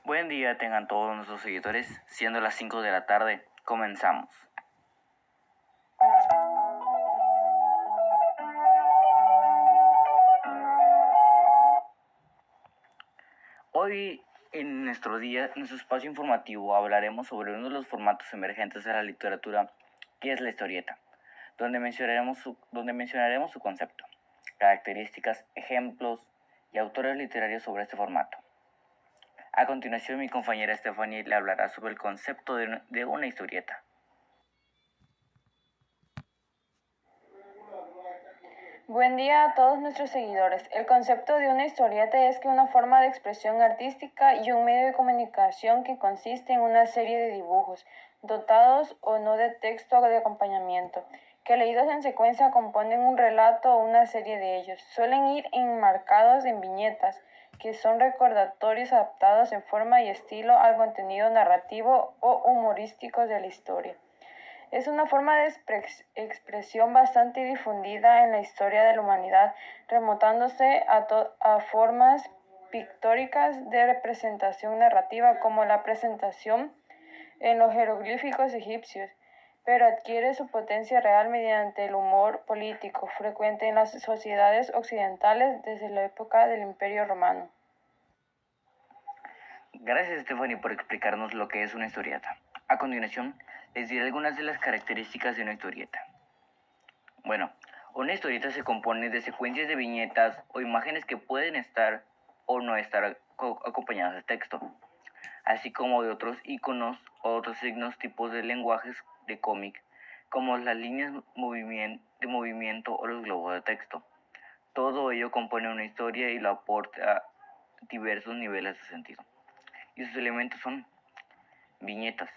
Buen día tengan todos nuestros seguidores, siendo las 5 de la tarde, comenzamos. Hoy en nuestro espacio informativo hablaremos sobre uno de los formatos emergentes de la literatura, que es la historieta, donde mencionaremos su concepto, características, ejemplos y autores literarios sobre este formato. A continuación, mi compañera Stephanie le hablará sobre el concepto de una historieta. Buen día a todos nuestros seguidores. El concepto de una historieta es que una forma de expresión artística y un medio de comunicación que consiste en una serie de dibujos, dotados o no de texto de acompañamiento, que leídos en secuencia componen un relato o una serie de ellos. Suelen ir enmarcados en viñetas, que son recordatorios adaptados en forma y estilo al contenido narrativo o humorístico de la historia. Es una forma de expresión bastante difundida en la historia de la humanidad, remontándose a formas pictóricas de representación narrativa como la presentación en los jeroglíficos egipcios, pero adquiere su potencia real mediante el humor político, frecuente en las sociedades occidentales desde la época del Imperio Romano. Gracias, Stephanie, por explicarnos lo que es una historieta. A continuación, les diré algunas de las características de una historieta. Bueno, una historieta se compone de secuencias de viñetas o imágenes que pueden estar o no estar acompañadas de texto, así como de otros iconos o otros signos tipos de lenguajes de cómic, como las líneas de movimiento o los globos de texto. Todo ello compone una historia y lo aporta diversos niveles de sentido. Y sus elementos son viñetas,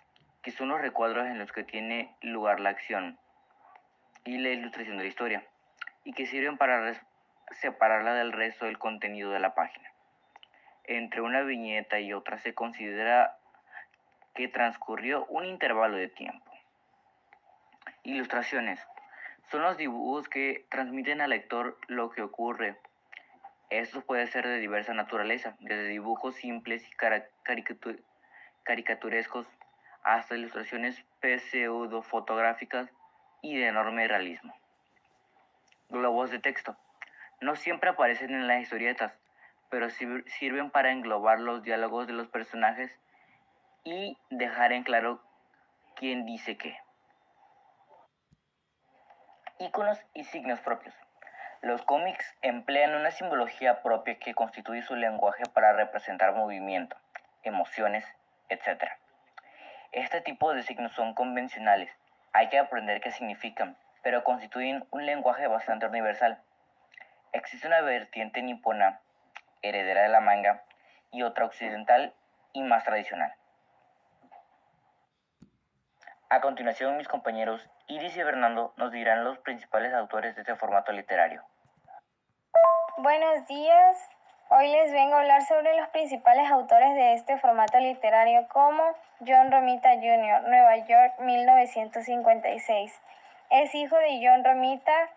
que son los recuadros en los que tiene lugar la acción y la ilustración de la historia, y que sirven para separarla del resto del contenido de la página. Entre una viñeta y otra se considera que transcurrió un intervalo de tiempo. Ilustraciones son los dibujos que transmiten al lector lo que ocurre. Estos pueden ser de diversa naturaleza, desde dibujos simples y caricaturescos hasta ilustraciones pseudo-fotográficas y de enorme realismo. Globos de texto. No siempre aparecen en las historietas, pero sirven para englobar los diálogos de los personajes y dejar en claro quién dice qué. Iconos y signos propios. Los cómics emplean una simbología propia que constituye su lenguaje para representar movimiento, emociones, etc. Este tipo de signos son convencionales, hay que aprender qué significan, pero constituyen un lenguaje bastante universal. Existe una vertiente nipona, heredera de la manga, y otra occidental y más tradicional. A continuación, mis compañeros Iris y Fernando nos dirán los principales autores de este formato literario. Buenos días. Hoy les vengo a hablar sobre los principales autores de este formato literario como John Romita Jr., Nueva York, 1956. Es hijo de John Romita,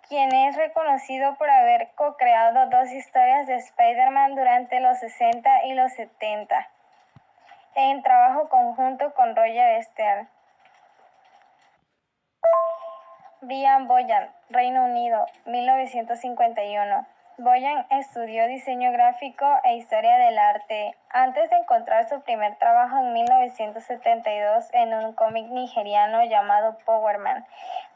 quien es reconocido por haber co-creado dos historias de Spider-Man durante los 60 y los 70, en trabajo conjunto con Roger Stern. Brian Boyan, Reino Unido, 1951. Boyan estudió diseño gráfico e historia del arte antes de encontrar su primer trabajo en 1972 en un cómic nigeriano llamado Power Man.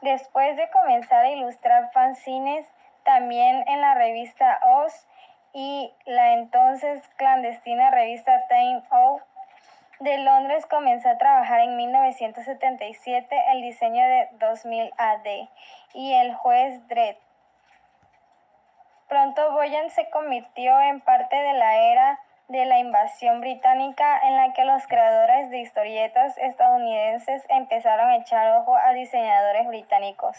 Después de comenzar a ilustrar fanzines también en la revista Oz y la entonces clandestina revista Time Out de Londres, comenzó a trabajar en 1977 el diseño de 2000 AD y el juez Dredd. Pronto Boyan se convirtió en parte de la era de la invasión británica en la que los creadores de historietas estadounidenses empezaron a echar ojo a diseñadores británicos.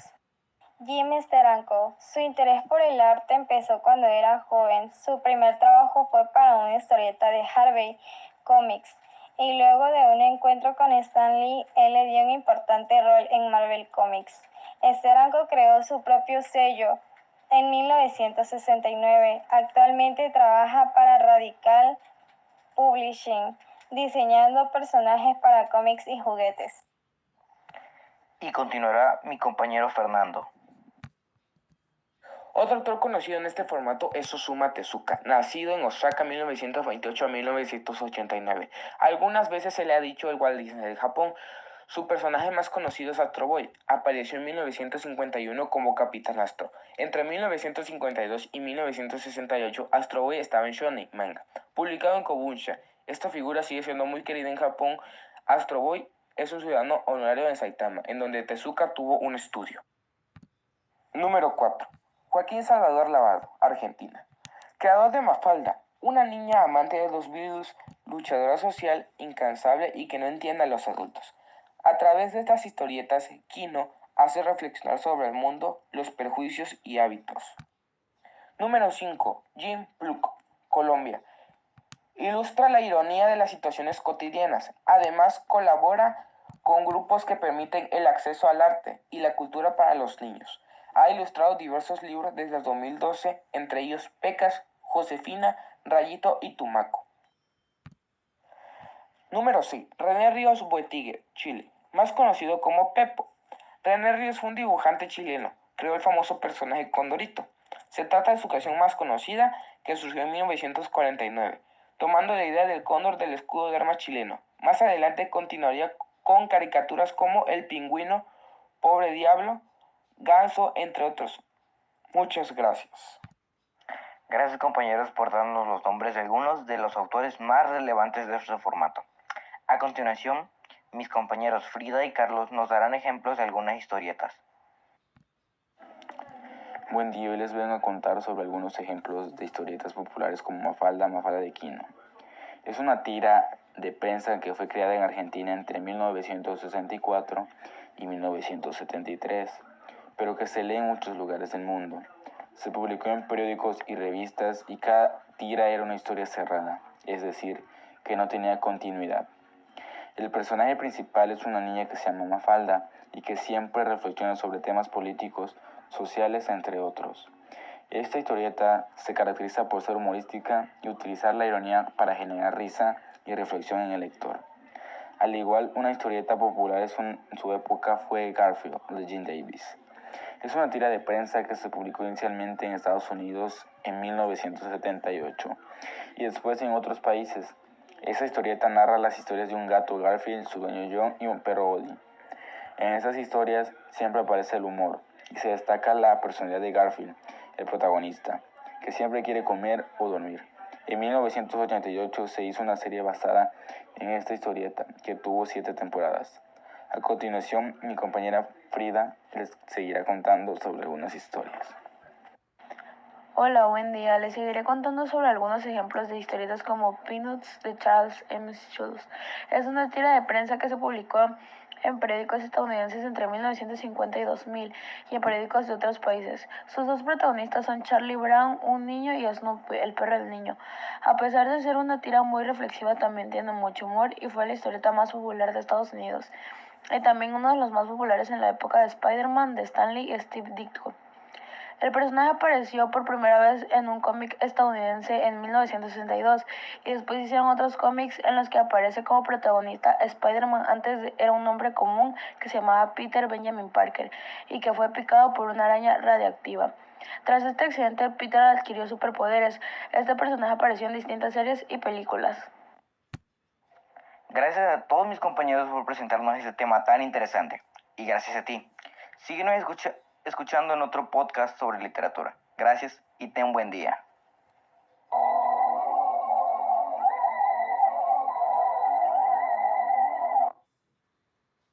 Jim Steranko. Su interés por el arte empezó cuando era joven. Su primer trabajo fue para una historieta de Harvey Comics, y luego de un encuentro con Stan Lee, él le dio un importante rol en Marvel Comics. Steranko creó su propio sello en 1969. Actualmente trabaja para Radical Publishing. diseñando personajes para cómics y juguetes. Y continuará mi compañero Fernando. Otro autor conocido en este formato es Osamu Tezuka, nacido en Osaka 1928 a 1989. Algunas veces se le ha dicho el Walt Disney de Japón. Su personaje más conocido es Astro Boy. Apareció en 1951 como Capitán Astro. Entre 1952 y 1968, Astro Boy estaba en Shonen Manga, publicado en Kobunsha. Esta figura sigue siendo muy querida en Japón. Astro Boy es un ciudadano honorario de Saitama, en donde Tezuka tuvo un estudio. Número 4. Joaquín Salvador Lavado, Argentina. Creador de Mafalda, una niña amante de los virus, luchadora social, incansable y que no entiende a los adultos. A través de estas historietas, Kino hace reflexionar sobre el mundo, los prejuicios y hábitos. Número 5. Jim Pluk, Colombia. Ilustra la ironía de las situaciones cotidianas. Además, colabora con grupos que permiten el acceso al arte y la cultura para los niños. Ha ilustrado diversos libros desde el 2012, entre ellos Pecas, Josefina, Rayito y Tumaco. Número 6. René Ríos Boettiger, Chile, más conocido como Pepo. René Ríos fue un dibujante chileno. Creó el famoso personaje Condorito. Se trata de su canción más conocida, que surgió en 1949, tomando la idea del cóndor del escudo de armas chileno. Más adelante continuaría con caricaturas como El Pingüino, Pobre Diablo, Ganso, entre otros. Muchas gracias. Gracias compañeros por darnos los nombres de algunos de los autores más relevantes de este formato. A continuación, mis compañeros Frida y Carlos nos darán ejemplos de algunas historietas. Buen día, hoy les vengo a contar sobre algunos ejemplos de historietas populares como Mafalda, Mafalda de Kino. Es una tira de prensa que fue creada en Argentina entre 1964 y 1973, pero que se lee en muchos lugares del mundo. Se publicó en periódicos y revistas y cada tira era una historia cerrada, es decir, que no tenía continuidad. El personaje principal es una niña que se llama Mafalda y que siempre reflexiona sobre temas políticos, sociales, entre otros. Esta historieta se caracteriza por ser humorística y utilizar la ironía para generar risa y reflexión en el lector. Al igual, una historieta popular en su época fue Garfield, de Jim Davis. Es una tira de prensa que se publicó inicialmente en Estados Unidos en 1978 y después en otros países. Esa historieta narra las historias de un gato Garfield, su dueño John y un perro Odie. En esas historias siempre aparece el humor y se destaca la personalidad de Garfield, el protagonista, que siempre quiere comer o dormir. En 1988 se hizo una serie basada en esta historieta que tuvo 7 temporadas. A continuación, mi compañera Frida les seguirá contando sobre algunas historias. Hola, buen día. Les seguiré contando sobre algunos ejemplos de historietas como Peanuts de Charles M. Schulz. Es una tira de prensa que se publicó en periódicos estadounidenses entre 1950 y 2000 y en periódicos de otros países. Sus dos protagonistas son Charlie Brown, un niño, y Snoopy, el perro del niño. A pesar de ser una tira muy reflexiva, también tiene mucho humor y fue la historieta más popular de Estados Unidos. Y también uno de los más populares en la época de Spider-Man de Stan Lee y Steve Ditko. El personaje apareció por primera vez en un cómic estadounidense en 1962 y después hicieron otros cómics en los que aparece como protagonista Spider-Man. Antes era un hombre común que se llamaba Peter Benjamin Parker y que fue picado por una araña radiactiva. Tras este accidente, Peter adquirió superpoderes. Este personaje apareció en distintas series y películas. Gracias a todos mis compañeros por presentarnos este tema tan interesante. Y gracias a ti. Síguenos escuchando en otro podcast sobre literatura. Gracias y ten buen día.